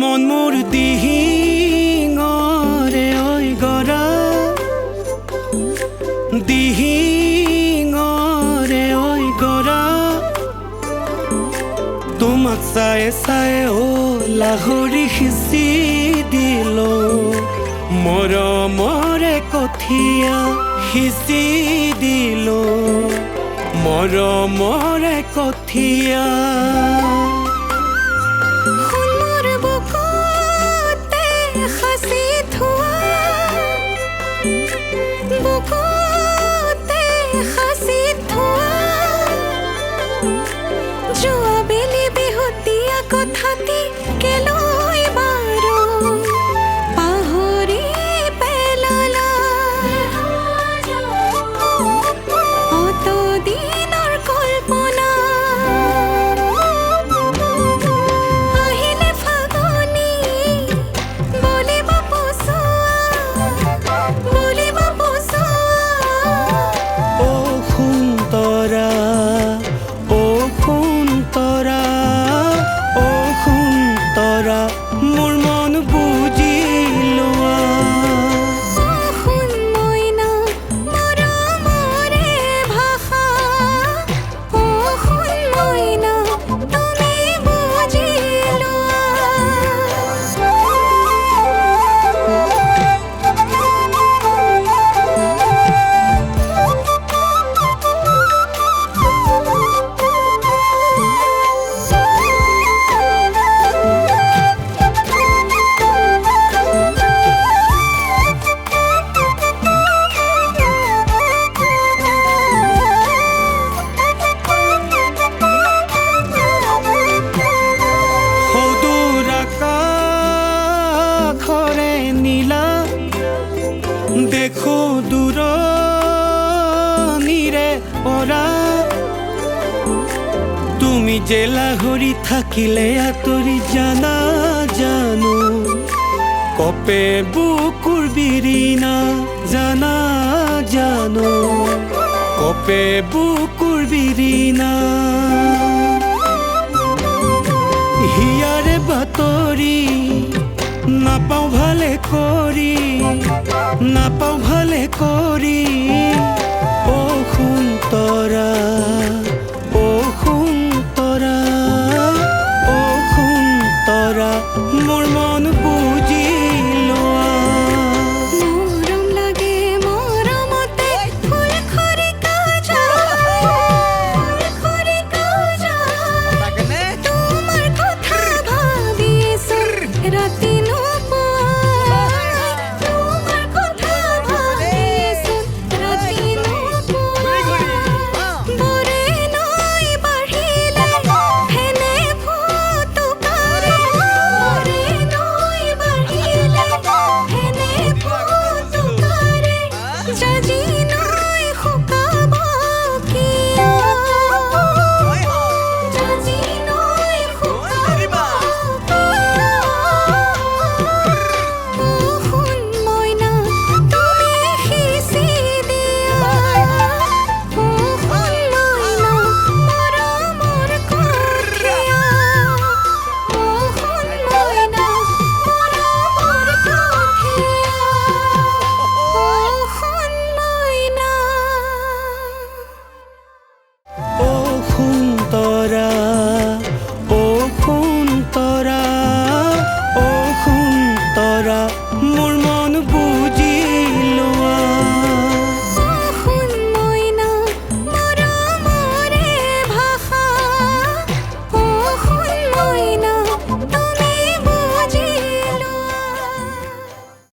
মন মোৰ দিহিঙৰে ঐ গৰা দিহিঙৰে ঐ গৰা তোমাক চাই চাই ও লাহৰি সিঁচি দিলো মৰমৰে কঠীয়া সিঁচি দিলো মৰমৰে কঠীয়া কথাটি কেলৈ বাৰু পাহৰি পেলালা অত দিনৰ কল্পনা আহিলে ফাগুনি বলিব পোচোৱা ও সুন্তৰা ও সুন্তৰা মোৰ মন বুজি লোৱা শুন মইনা মৰমৰে ভাষা ও শুন মইনা তুমি বুজি দেখো দূৰণিৰে পৰা তুমি যে লাহৰি থাকিলে আঁতৰি জানা জানো কপে বুকুৰ বিৰিণা জানা জানো কপে বুকুৰ বিৰিণা হিয়াৰে বাতৰি নাপাওঁ ভালে কৰি নাপাওঁ ভালে কৰি ও সুন্তৰা ও সুন্তৰা ও সুন্তৰা মোৰ মন